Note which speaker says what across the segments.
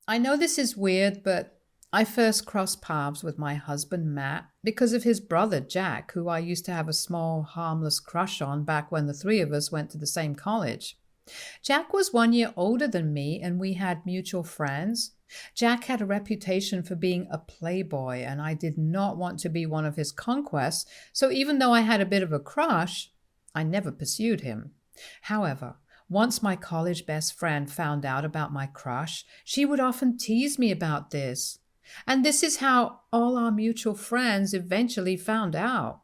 Speaker 1: I know this is weird, but I first crossed paths with my husband, Matt, because of his brother, Jack, who I used to have a small, harmless crush on back when the three of us went to the same college. Jack was 1 year older than me, and we had mutual friends. Jack had a reputation for being a playboy, and I did not want to be one of his conquests, so even though I had a bit of a crush, I never pursued him. However, once my college best friend found out about my crush, she would often tease me about this. And this is how all our mutual friends eventually found out.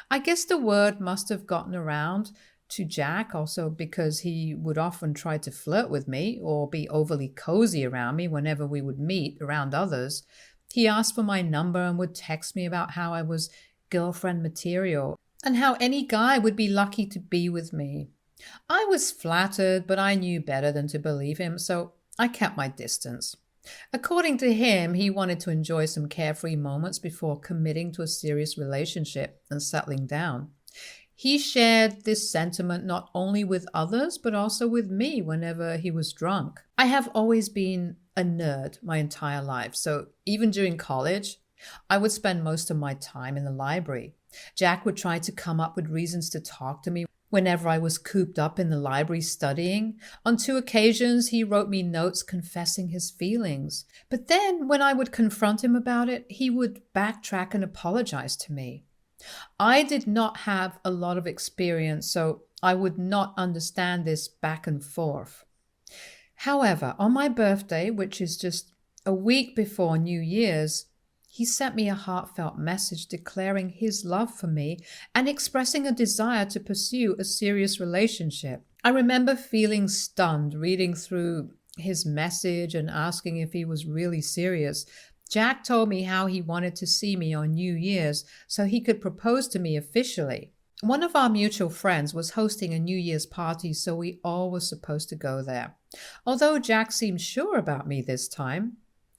Speaker 1: I guess the word must have gotten around to Jack also because he would often try to flirt with me or be overly cozy around me whenever we would meet around others. He asked for my number and would text me about how I was girlfriend material and how any guy would be lucky to be with me. I was flattered, but I knew better than to believe him, so I kept my distance. According to him, he wanted to enjoy some carefree moments before committing to a serious relationship and settling down. He shared this sentiment not only with others, but also with me whenever he was drunk. I have always been a nerd my entire life, so even during college, I would spend most of my time in the library. Jack would try to come up with reasons to talk to me whenever I was cooped up in the library studying. On 2 occasions, he wrote me notes confessing his feelings. But then, when I would confront him about it, he would backtrack and apologize to me. I did not have a lot of experience, so I would not understand this back and forth. However, on my birthday, which is just a week before New Year's, he sent me a heartfelt message declaring his love for me and expressing a desire to pursue a serious relationship. I remember feeling stunned reading through his message and asking if he was really serious. Jack told me how he wanted to see me on New Year's so he could propose to me officially. One of our mutual friends was hosting a New Year's party, so we all were supposed to go there. Although Jack seemed sure about me this time,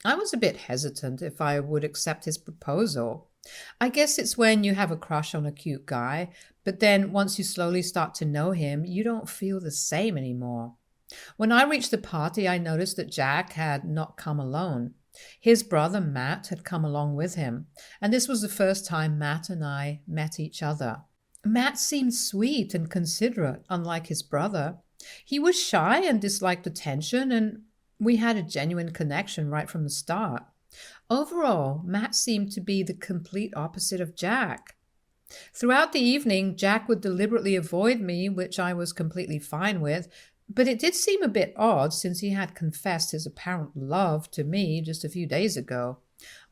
Speaker 1: I was a bit hesitant if I would accept his proposal. I guess it's when you have a crush on a cute guy, but then once you slowly start to know him, you don't feel the same anymore. When I reached the party, I noticed that Jack had not come alone. His brother Matt had come along with him, and this was the first time Matt and I met each other. Matt seemed sweet and considerate, unlike his brother. He was shy and disliked attention, and we had a genuine connection right from the start. Overall, Matt seemed to be the complete opposite of Jack. Throughout the evening, Jack would deliberately avoid me, which I was completely fine with, but it did seem a bit odd since he had confessed his apparent love to me just a few days ago.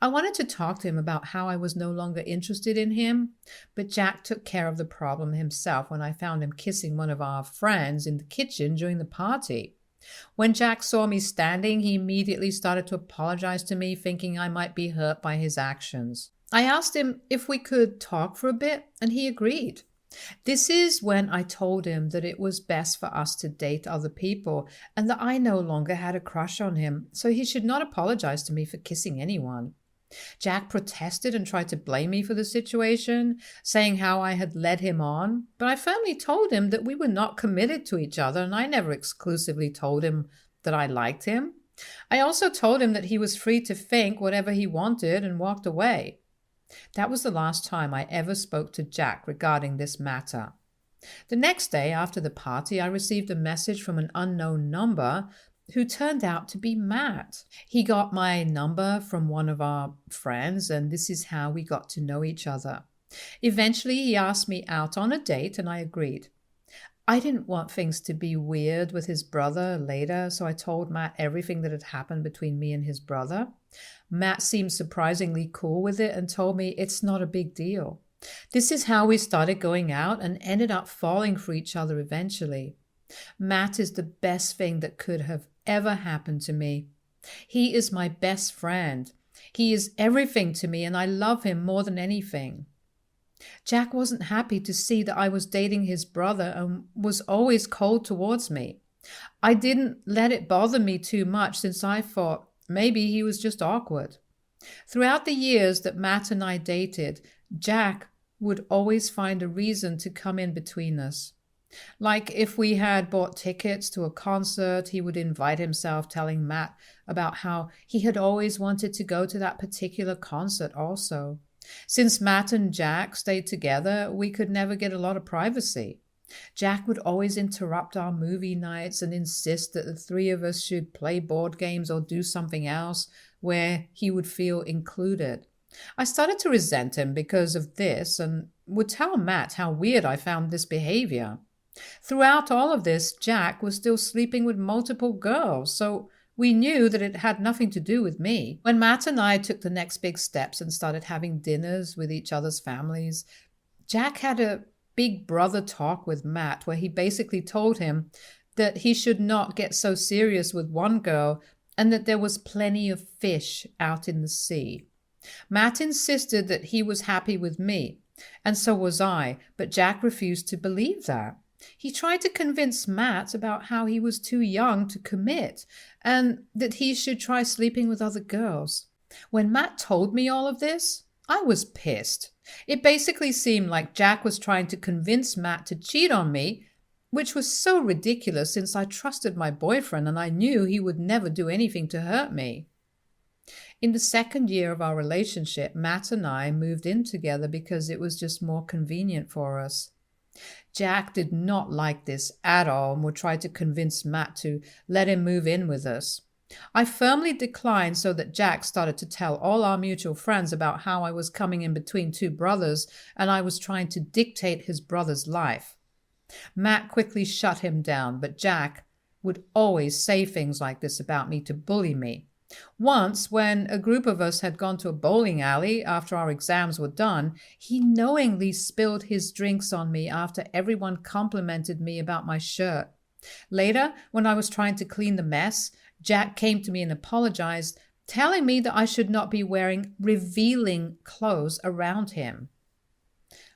Speaker 1: I wanted to talk to him about how I was no longer interested in him, but Jack took care of the problem himself when I found him kissing one of our friends in the kitchen during the party. When Jack saw me standing, he immediately started to apologize to me, thinking I might be hurt by his actions. I asked him if we could talk for a bit, and he agreed. This is when I told him that it was best for us to date other people and that I no longer had a crush on him, so he should not apologize to me for kissing anyone. Jack protested and tried to blame me for the situation, saying how I had led him on, but I firmly told him that we were not committed to each other, and I never exclusively told him that I liked him. I also told him that he was free to think whatever he wanted and walked away. That was the last time I ever spoke to Jack regarding this matter. The next day after the party, I received a message from an unknown number who turned out to be Matt. He got my number from one of our friends, and this is how we got to know each other. Eventually, he asked me out on a date, and I agreed. I didn't want things to be weird with his brother later, so I told Matt everything that had happened between me and his brother. Matt seemed surprisingly cool with it and told me it's not a big deal. This is how we started going out and ended up falling for each other eventually. Matt is the best thing that could have ever happened to me. He is my best friend. He is everything to me, and I love him more than anything. Jack wasn't happy to see that I was dating his brother and was always cold towards me. I didn't let it bother me too much since I thought maybe he was just awkward. Throughout the years that Matt and I dated, Jack would always find a reason to come in between us. Like if we had bought tickets to a concert, he would invite himself, telling Matt about how he had always wanted to go to that particular concert also. Since Matt and Jack stayed together, we could never get a lot of privacy. Jack would always interrupt our movie nights and insist that the three of us should play board games or do something else where he would feel included. I started to resent him because of this and would tell Matt how weird I found this behavior. Throughout all of this, Jack was still sleeping with multiple girls, so we knew that it had nothing to do with me. When Matt and I took the next big steps and started having dinners with each other's families, Jack had a big brother talk with Matt where he basically told him that he should not get so serious with one girl and that there was plenty of fish out in the sea. Matt insisted that he was happy with me, and so was I, but Jack refused to believe that. He tried to convince Matt about how he was too young to commit and that he should try sleeping with other girls. When Matt told me all of this, I was pissed. It basically seemed like Jack was trying to convince Matt to cheat on me, which was so ridiculous since I trusted my boyfriend and I knew he would never do anything to hurt me. In the second year of our relationship, Matt and I moved in together because it was just more convenient for us. Jack did not like this at all and would try to convince Matt to let him move in with us. I firmly declined so that Jack started to tell all our mutual friends about how I was coming in between two brothers and I was trying to dictate his brother's life. Matt quickly shut him down, but Jack would always say things like this about me to bully me. Once, when a group of us had gone to a bowling alley after our exams were done, he knowingly spilled his drinks on me after everyone complimented me about my shirt. Later, when I was trying to clean the mess, Jack came to me and apologized, telling me that I should not be wearing revealing clothes around him.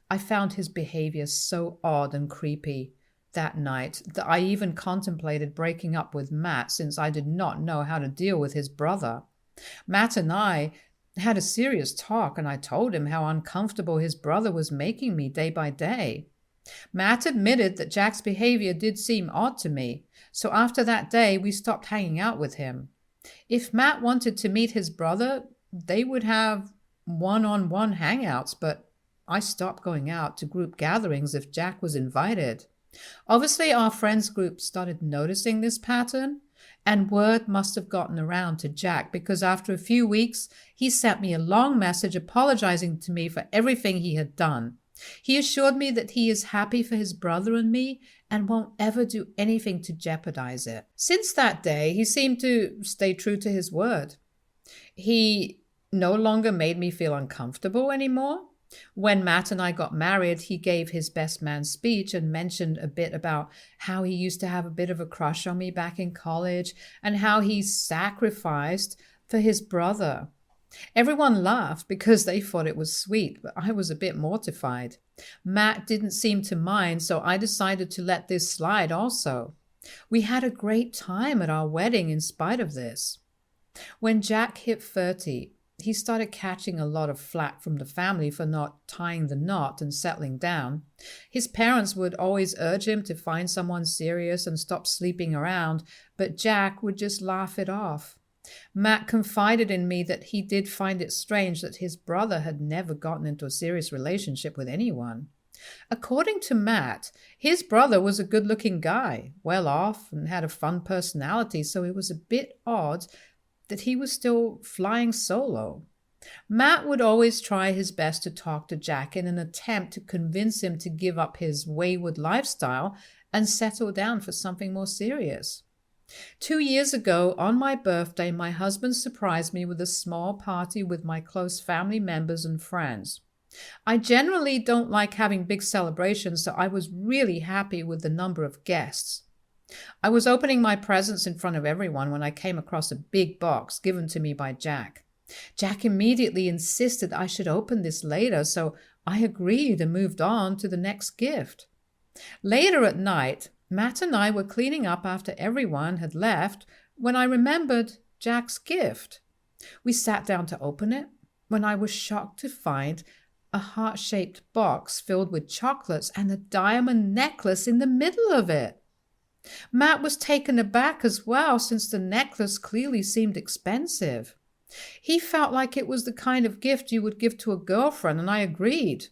Speaker 1: I found his behavior so odd and creepy that night that I even contemplated breaking up with Matt since I did not know how to deal with his brother. Matt and I had a serious talk and I told him how uncomfortable his brother was making me day by day. Matt admitted that Jack's behavior did seem odd to me, so after that day we stopped hanging out with him. If Matt wanted to meet his brother, they would have one-on-one hangouts, but I stopped going out to group gatherings if Jack was invited. Obviously, our friends group started noticing this pattern, and word must have gotten around to Jack because after a few weeks, he sent me a long message apologizing to me for everything he had done. He assured me that he is happy for his brother and me and won't ever do anything to jeopardize it. Since that day, he seemed to stay true to his word. He no longer made me feel uncomfortable anymore. When Matt and I got married, he gave his best man speech and mentioned a bit about how he used to have a bit of a crush on me back in college and how he sacrificed for his brother. Everyone laughed because they thought it was sweet, but I was a bit mortified. Matt didn't seem to mind, so I decided to let this slide also. We had a great time at our wedding in spite of this. When Jack hit 30, he started catching a lot of flack from the family for not tying the knot and settling down. His parents would always urge him to find someone serious and stop sleeping around, but Jack would just laugh it off. Matt confided in me that he did find it strange that his brother had never gotten into a serious relationship with anyone. According to Matt, his brother was a good-looking guy, well off, and had a fun personality, so it was a bit odd that he was still flying solo. Matt would always try his best to talk to Jack in an attempt to convince him to give up his wayward lifestyle and settle down for something more serious. 2 years ago, on my birthday, my husband surprised me with a small party with my close family members and friends. I generally don't like having big celebrations, so I was really happy with the number of guests. I was opening my presents in front of everyone when I came across a big box given to me by Jack. Jack immediately insisted I should open this later, so I agreed and moved on to the next gift. Later at night, Matt and I were cleaning up after everyone had left when I remembered Jack's gift. We sat down to open it when I was shocked to find a heart-shaped box filled with chocolates and a diamond necklace in the middle of it. Matt was taken aback as well, since the necklace clearly seemed expensive. He felt like it was the kind of gift you would give to a girlfriend, and I agreed.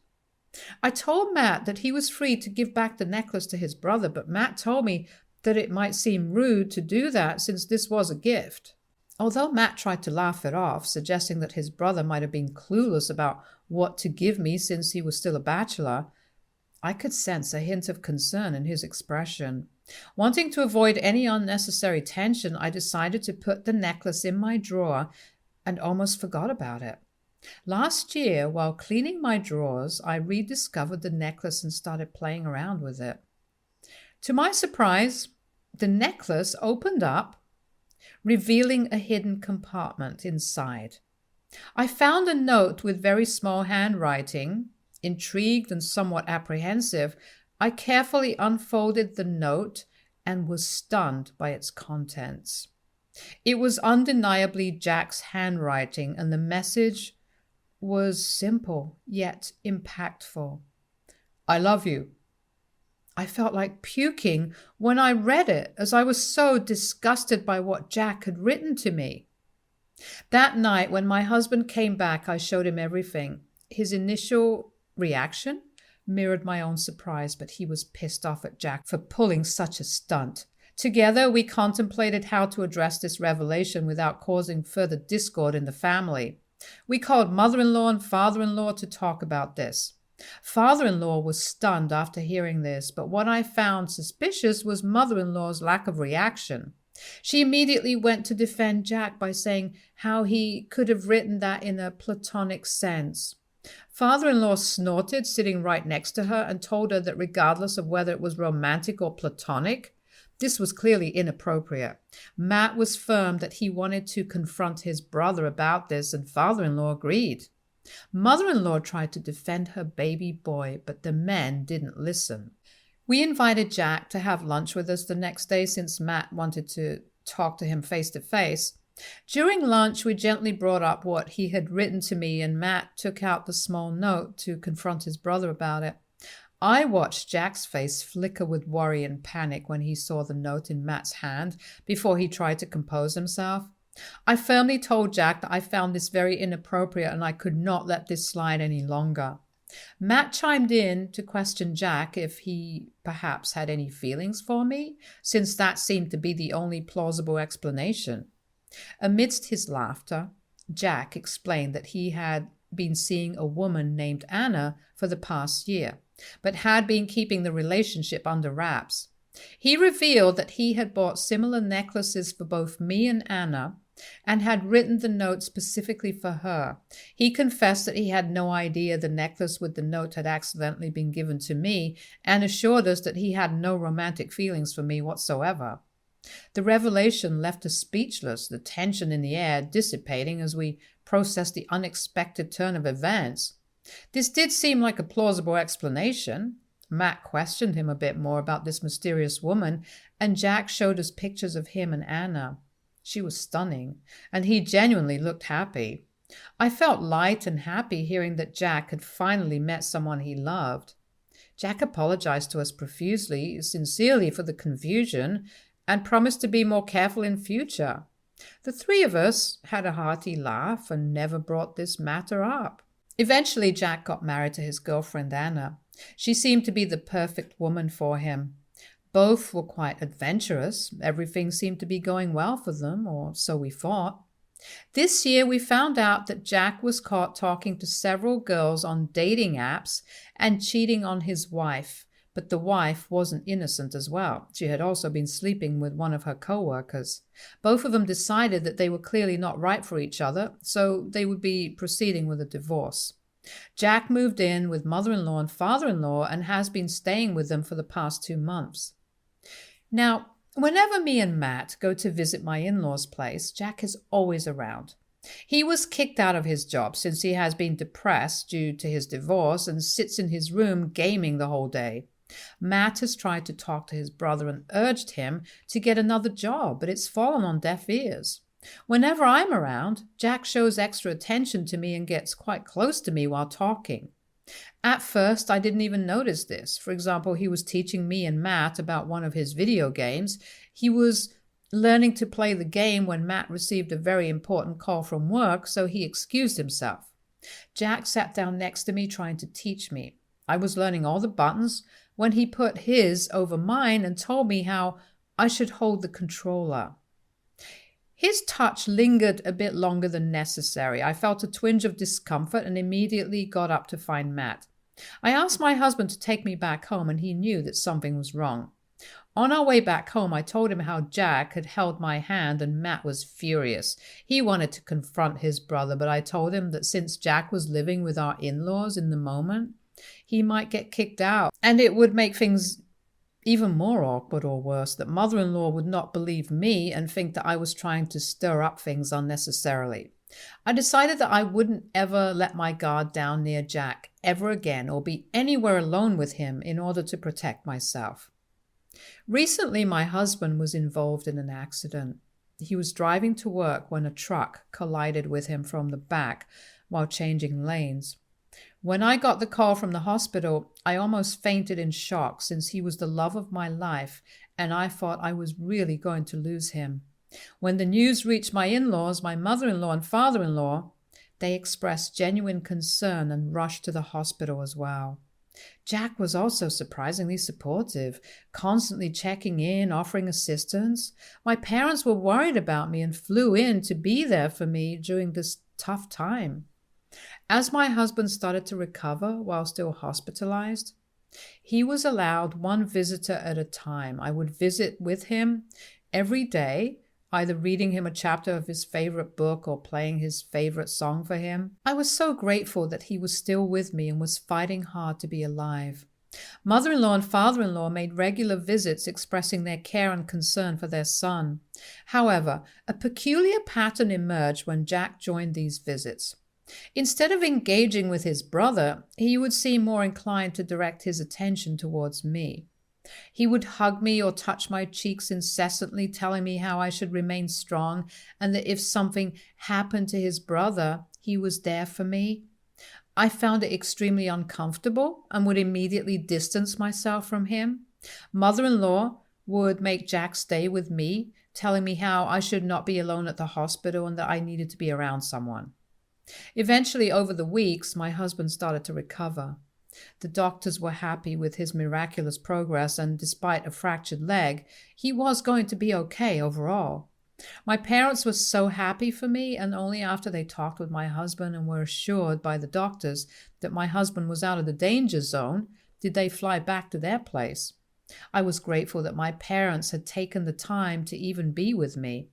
Speaker 1: I told Matt that he was free to give back the necklace to his brother, but Matt told me that it might seem rude to do that since this was a gift. Although Matt tried to laugh it off, suggesting that his brother might have been clueless about what to give me since he was still a bachelor, I could sense a hint of concern in his expression. Wanting to avoid any unnecessary tension, I decided to put the necklace in my drawer and almost forgot about it. Last year, while cleaning my drawers, I rediscovered the necklace and started playing around with it. To my surprise, the necklace opened up, revealing a hidden compartment inside. I found a note with very small handwriting. Intrigued and somewhat apprehensive, I carefully unfolded the note and was stunned by its contents. It was undeniably Jack's handwriting, and the message was simple yet impactful. I love you. I felt like puking when I read it, as I was so disgusted by what Jack had written to me. That night, when my husband came back, I showed him everything. His initial reaction mirrored my own surprise, but he was pissed off at Jack for pulling such a stunt. Together, we contemplated how to address this revelation without causing further discord in the family. We called mother-in-law and father-in-law to talk about this. Father-in-law was stunned after hearing this, but what I found suspicious was mother-in-law's lack of reaction. She immediately went to defend Jack by saying how he could have written that in a platonic sense. Father-in-law snorted, sitting right next to her, and told her that regardless of whether it was romantic or platonic, this was clearly inappropriate. Matt was firm that he wanted to confront his brother about this, and father-in-law agreed. Mother-in-law tried to defend her baby boy, but the men didn't listen. We invited Jack to have lunch with us the next day since Matt wanted to talk to him face to face. During lunch, we gently brought up what he had written to me, and Matt took out the small note to confront his brother about it. I watched Jack's face flicker with worry and panic when he saw the note in Matt's hand before he tried to compose himself. I firmly told Jack that I found this very inappropriate and I could not let this slide any longer. Matt chimed in to question Jack if he perhaps had any feelings for me, since that seemed to be the only plausible explanation. Amidst his laughter, Jack explained that he had been seeing a woman named Anna for the past year, but had been keeping the relationship under wraps. He revealed that he had bought similar necklaces for both me and Anna and had written the note specifically for her. He confessed that he had no idea the necklace with the note had accidentally been given to me and assured us that he had no romantic feelings for me whatsoever. The revelation left us speechless, the tension in the air dissipating as we processed the unexpected turn of events. This did seem like a plausible explanation. Matt questioned him a bit more about this mysterious woman, and Jack showed us pictures of him and Anna. She was stunning, and he genuinely looked happy. I felt light and happy hearing that Jack had finally met someone he loved. Jack apologized to us profusely, sincerely for the confusion, and promised to be more careful in future. The three of us had a hearty laugh and never brought this matter up. Eventually, Jack got married to his girlfriend Anna. She seemed to be the perfect woman for him. Both were quite adventurous. Everything seemed to be going well for them, or so we thought. This year, we found out that Jack was caught talking to several girls on dating apps and cheating on his wife. But the wife wasn't innocent as well. She had also been sleeping with one of her co-workers. Both of them decided that they were clearly not right for each other, so they would be proceeding with a divorce. Jack moved in with mother-in-law and father-in-law and has been staying with them for the past 2 months. Now, whenever me and Matt go to visit my in-laws' place, Jack is always around. He was kicked out of his job since he has been depressed due to his divorce and sits in his room gaming the whole day. Matt has tried to talk to his brother and urged him to get another job, but it's fallen on deaf ears. Whenever I'm around, Jack shows extra attention to me and gets quite close to me while talking. At first, I didn't even notice this. For example, he was teaching me and Matt about one of his video games. He was learning to play the game when Matt received a very important call from work, so he excused himself. Jack sat down next to me trying to teach me. I was learning all the buttons when he put his over mine and told me how I should hold the controller. His touch lingered a bit longer than necessary. I felt a twinge of discomfort and immediately got up to find Matt. I asked my husband to take me back home, and he knew that something was wrong. On our way back home, I told him how Jack had held my hand, and Matt was furious. He wanted to confront his brother, but I told him that since Jack was living with our in-laws in the moment, he might get kicked out, and it would make things even more awkward or worse, that mother-in-law would not believe me and think that I was trying to stir up things unnecessarily. I decided that I wouldn't ever let my guard down near Jack ever again or be anywhere alone with him in order to protect myself. Recently, my husband was involved in an accident. He was driving to work when a truck collided with him from the back while changing lanes. When I got the call from the hospital, I almost fainted in shock since he was the love of my life and I thought I was really going to lose him. When the news reached my in-laws, my mother-in-law and father-in-law, they expressed genuine concern and rushed to the hospital as well. Jack was also surprisingly supportive, constantly checking in, offering assistance. My parents were worried about me and flew in to be there for me during this tough time. As my husband started to recover while still hospitalized, he was allowed one visitor at a time. I would visit with him every day, either reading him a chapter of his favorite book or playing his favorite song for him. I was so grateful that he was still with me and was fighting hard to be alive. Mother-in-law and father-in-law made regular visits expressing their care and concern for their son. However, a peculiar pattern emerged when Jack joined these visits. Instead of engaging with his brother, he would seem more inclined to direct his attention towards me. He would hug me or touch my cheeks incessantly, telling me how I should remain strong and that if something happened to his brother, he was there for me. I found it extremely uncomfortable and would immediately distance myself from him. Mother-in-law would make Jack stay with me, telling me how I should not be alone at the hospital and that I needed to be around someone. Eventually, over the weeks, my husband started to recover. The doctors were happy with his miraculous progress, and despite a fractured leg, he was going to be okay overall. My parents were so happy for me, and only after they talked with my husband and were assured by the doctors that my husband was out of the danger zone did they fly back to their place. I was grateful that my parents had taken the time to even be with me.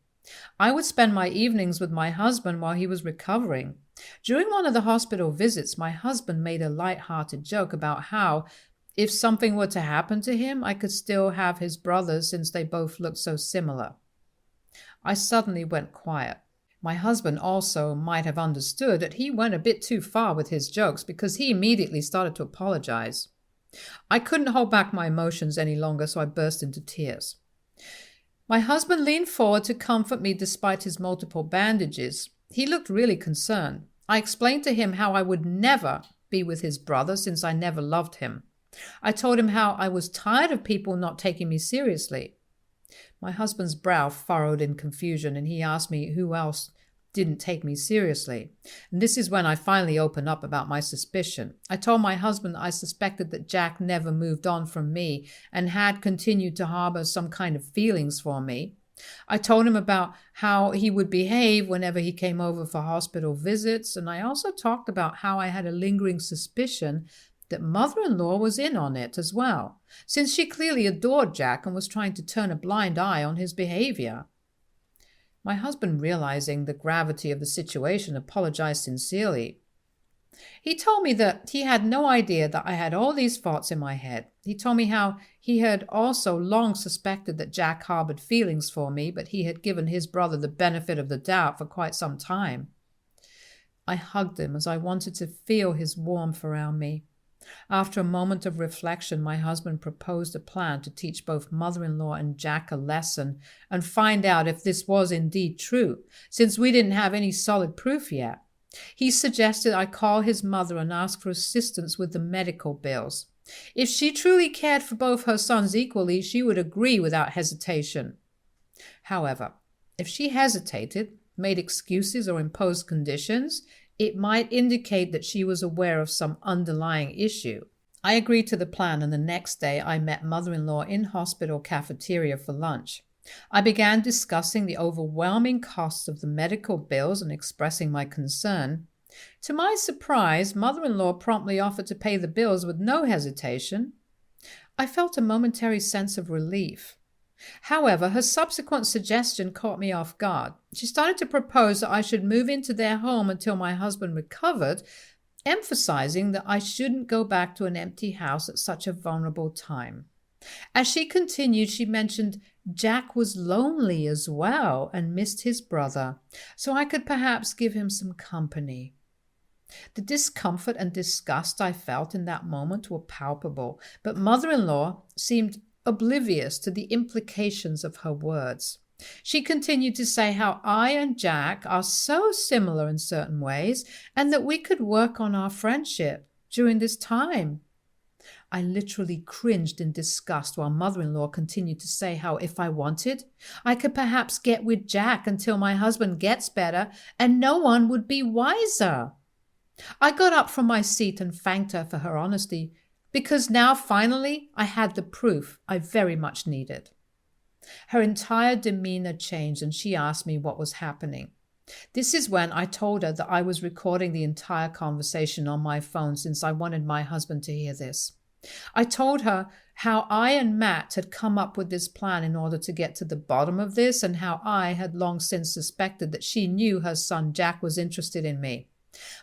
Speaker 1: I would spend my evenings with my husband while he was recovering. During one of the hospital visits, my husband made a light-hearted joke about how, if something were to happen to him, I could still have his brother since they both looked so similar. I suddenly went quiet. My husband also might have understood that he went a bit too far with his jokes because he immediately started to apologize. I couldn't hold back my emotions any longer, so I burst into tears. My husband leaned forward to comfort me despite his multiple bandages. He looked really concerned. I explained to him how I would never be with his brother since I never loved him. I told him how I was tired of people not taking me seriously. My husband's brow furrowed in confusion, and he asked me who else didn't take me seriously. And this is when I finally opened up about my suspicion. I told my husband I suspected that Jack never moved on from me and had continued to harbor some kind of feelings for me. I told him about how he would behave whenever he came over for hospital visits, and I also talked about how I had a lingering suspicion that mother-in-law was in on it as well, since she clearly adored Jack and was trying to turn a blind eye on his behavior. My husband, realizing the gravity of the situation, apologized sincerely. He told me that he had no idea that I had all these thoughts in my head. He told me how he had also long suspected that Jack harbored feelings for me, but he had given his brother the benefit of the doubt for quite some time. I hugged him as I wanted to feel his warmth around me. After a moment of reflection, my husband proposed a plan to teach both mother-in-law and Jack a lesson and find out if this was indeed true, since we didn't have any solid proof yet. He suggested I call his mother and ask for assistance with the medical bills. If she truly cared for both her sons equally, she would agree without hesitation. However, if she hesitated, made excuses, or imposed conditions, it might indicate that she was aware of some underlying issue. I agreed to the plan, and the next day I met mother-in-law in hospital cafeteria for lunch. I began discussing the overwhelming costs of the medical bills and expressing my concern. To my surprise, mother-in-law promptly offered to pay the bills with no hesitation. I felt a momentary sense of relief. However, her subsequent suggestion caught me off guard. She started to propose that I should move into their home until my husband recovered, emphasizing that I shouldn't go back to an empty house at such a vulnerable time. As she continued, she mentioned Jack was lonely as well and missed his brother, so I could perhaps give him some company. The discomfort and disgust I felt in that moment were palpable, but mother-in-law seemed oblivious to the implications of her words. She continued to say how I and Jack are so similar in certain ways and that we could work on our friendship during this time. I literally cringed in disgust while mother-in-law continued to say how if I wanted, I could perhaps get with Jack until my husband gets better and no one would be wiser. I got up from my seat and thanked her for her honesty, because now finally I had the proof I very much needed. Her entire demeanor changed and she asked me what was happening. This is when I told her that I was recording the entire conversation on my phone since I wanted my husband to hear this. I told her how I and Matt had come up with this plan in order to get to the bottom of this, and how I had long since suspected that she knew her son Jack was interested in me.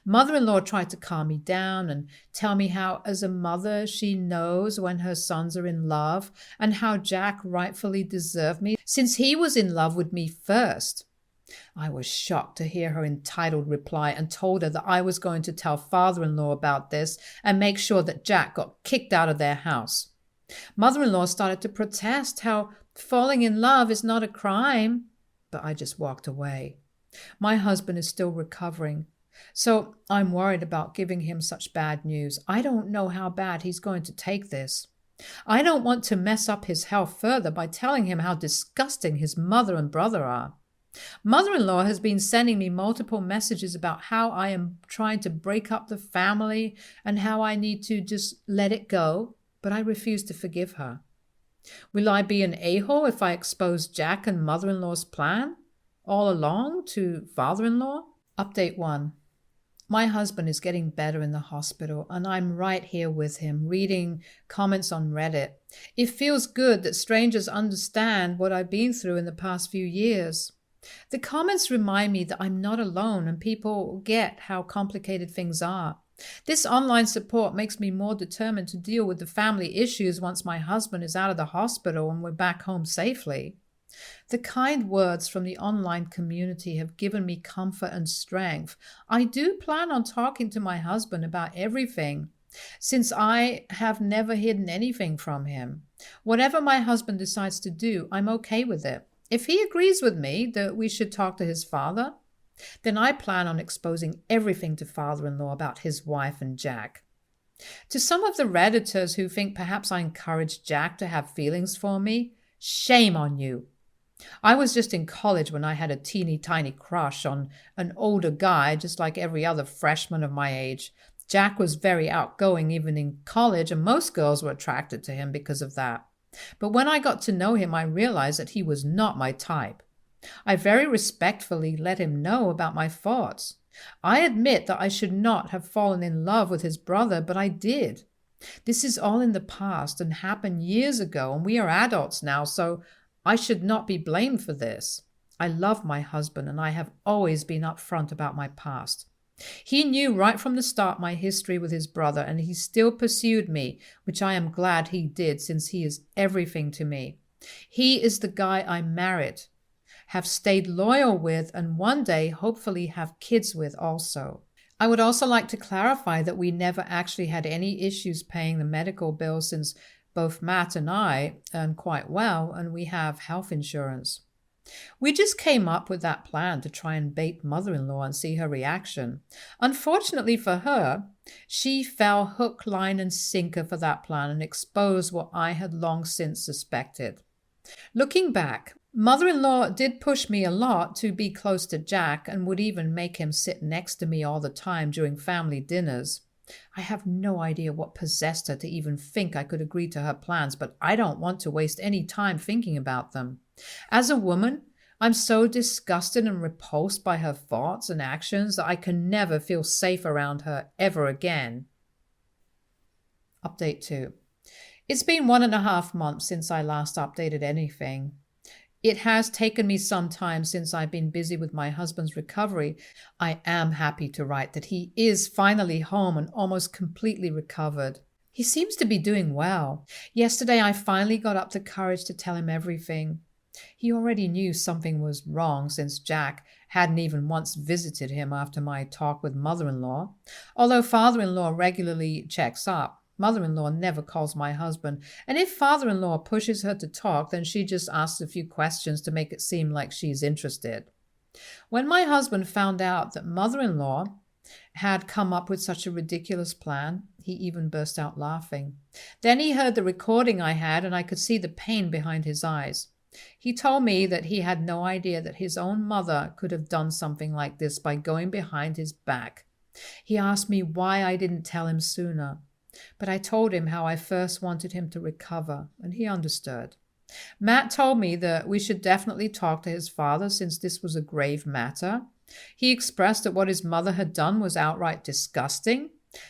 Speaker 1: Mother-in-law tried to calm me down and tell me how, as a mother, she knows when her sons are in love and how Jack rightfully deserved me since he was in love with me first. I was shocked to hear her entitled reply and told her that I was going to tell father-in-law about this and make sure that Jack got kicked out of their house. Mother-in-law started to protest how falling in love is not a crime, but I just walked away. My husband is still recovering, so I'm worried about giving him such bad news. I don't know how bad he's going to take this. I don't want to mess up his health further by telling him how disgusting his mother and brother are. Mother-in-law has been sending me multiple messages about how I am trying to break up the family and how I need to just let it go, but I refuse to forgive her. Will I be an a-hole if I expose Jack and mother-in-law's plan all along to father-in-law? Update 1. My husband is getting better in the hospital, and I'm right here with him, reading comments on Reddit. It feels good that strangers understand what I've been through in the past few years. The comments remind me that I'm not alone and people get how complicated things are. This online support makes me more determined to deal with the family issues once my husband is out of the hospital and we're back home safely. The kind words from the online community have given me comfort and strength. I do plan on talking to my husband about everything, since I have never hidden anything from him. Whatever my husband decides to do, I'm okay with it. If he agrees with me that we should talk to his father, then I plan on exposing everything to father-in-law about his wife and Jack. To some of the Redditors who think perhaps I encouraged Jack to have feelings for me, shame on you. I was just in college when I had a teeny tiny crush on an older guy, just like every other freshman of my age. Jack was very outgoing even in college, and most girls were attracted to him because of that. But when I got to know him, I realized that he was not my type. I very respectfully let him know about my thoughts. I admit that I should not have fallen in love with his brother, but I did. This is all in the past and happened years ago, and we are adults now, so I should not be blamed for this. I love my husband, and I have always been upfront about my past. He knew right from the start my history with his brother, and he still pursued me, which I am glad he did, since he is everything to me. He is the guy I married, have stayed loyal with, and one day hopefully have kids with also. I would also like to clarify that we never actually had any issues paying the medical bill, since both Matt and I earn quite well and we have health insurance. We just came up with that plan to try and bait mother-in-law and see her reaction. Unfortunately for her, she fell hook, line, and sinker for that plan and exposed what I had long since suspected. Looking back, mother-in-law did push me a lot to be close to Jack and would even make him sit next to me all the time during family dinners. I have no idea what possessed her to even think I could agree to her plans, but I don't want to waste any time thinking about them. As a woman, I'm so disgusted and repulsed by her thoughts and actions that I can never feel safe around her ever again. Update 2. It's been 1.5 months since I last updated anything. It has taken me some time since I've been busy with my husband's recovery. I am happy to write that he is finally home and almost completely recovered. He seems to be doing well. Yesterday I finally got up the courage to tell him everything. He already knew something was wrong since Jack hadn't even once visited him after my talk with mother-in-law. Although father-in-law regularly checks up, mother-in-law never calls my husband, and if father-in-law pushes her to talk, then she just asks a few questions to make it seem like she's interested. When my husband found out that mother-in-law had come up with such a ridiculous plan, he even burst out laughing. Then he heard the recording I had, and I could see the pain behind his eyes. He told me that he had no idea that his own mother could have done something like this by going behind his back. He asked me why I didn't tell him sooner, but I told him how I first wanted him to recover, and he understood. Matt told me that we should definitely talk to his father since this was a grave matter. He expressed that what his mother had done was outright disgusting,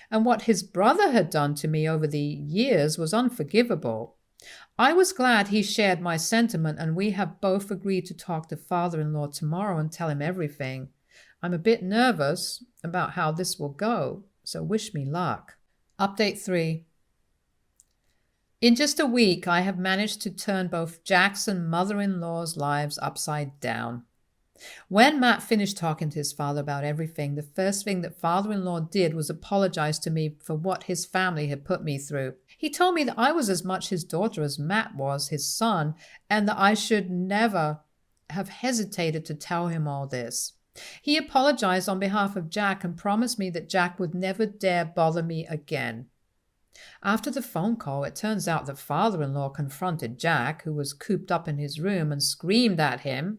Speaker 1: and what his brother had done to me over the years was unforgivable. I was glad he shared my sentiment, and we have both agreed to talk to father-in-law tomorrow and tell him everything. I'm a bit nervous about how this will go, so wish me luck. Update 3. In just a week, I have managed to turn both Jack's and mother-in-law's lives upside down. When Matt finished talking to his father about everything, the first thing that father-in-law did was apologize to me for what his family had put me through. He told me that I was as much his daughter as Matt was his son, and that I should never have hesitated to tell him all this. He apologized on behalf of Jack and promised me that Jack would never dare bother me again. After the phone call, it turns out that father-in-law confronted Jack, who was cooped up in his room, and screamed at him.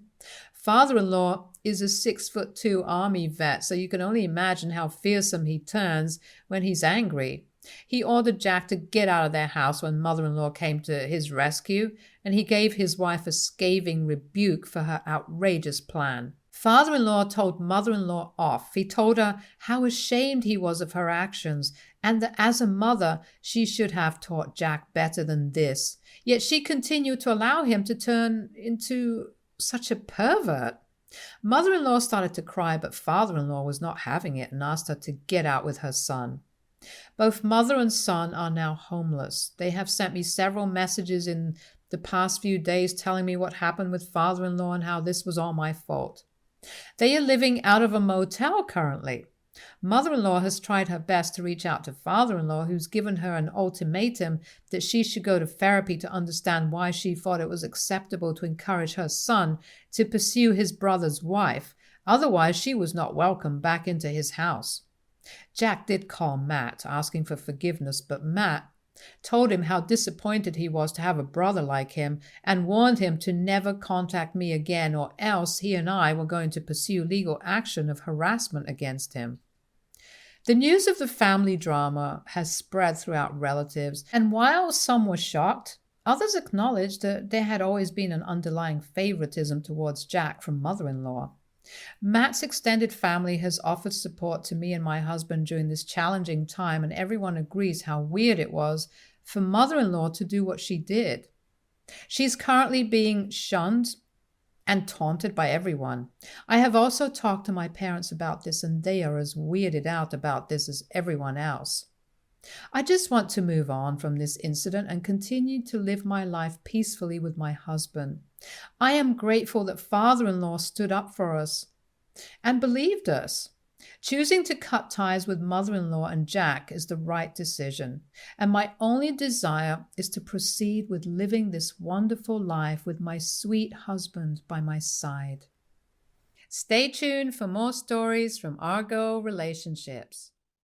Speaker 1: Father-in-law is a 6'2" army vet, so you can only imagine how fearsome he turns when he's angry. He ordered Jack to get out of their house when mother-in-law came to his rescue, and he gave his wife a scathing rebuke for her outrageous plan. Father-in-law told mother-in-law off. He told her how ashamed he was of her actions, and that as a mother she should have taught Jack better than this. Yet she continued to allow him to turn into such a pervert. Mother-in-law started to cry, but father-in-law was not having it and asked her to get out with her son. Both mother and son are now homeless. They have sent me several messages in the past few days telling me what happened with father-in-law and how this was all my fault. They are living out of a motel currently. Mother-in-law has tried her best to reach out to father-in-law, who's given her an ultimatum that she should go to therapy to understand why she thought it was acceptable to encourage her son to pursue his brother's wife. Otherwise, she was not welcome back into his house. Jack did call Matt, asking for forgiveness, but Matt told him how disappointed he was to have a brother like him and warned him to never contact me again, or else he and I were going to pursue legal action of harassment against him. The news of the family drama has spread throughout relatives, and while some were shocked, others acknowledged that there had always been an underlying favoritism towards Jack from mother-in-law. Matt's extended family has offered support to me and my husband during this challenging time, and everyone agrees how weird it was for mother-in-law to do what she did. She's currently being shunned and taunted by everyone. I have also talked to my parents about this, and they are as weirded out about this as everyone else. I just want to move on from this incident and continue to live my life peacefully with my husband. I am grateful that father-in-law stood up for us and believed us. Choosing to cut ties with mother-in-law and Jack is the right decision, and my only desire is to proceed with living this wonderful life with my sweet husband by my side. Stay tuned for more stories from Agre relationships.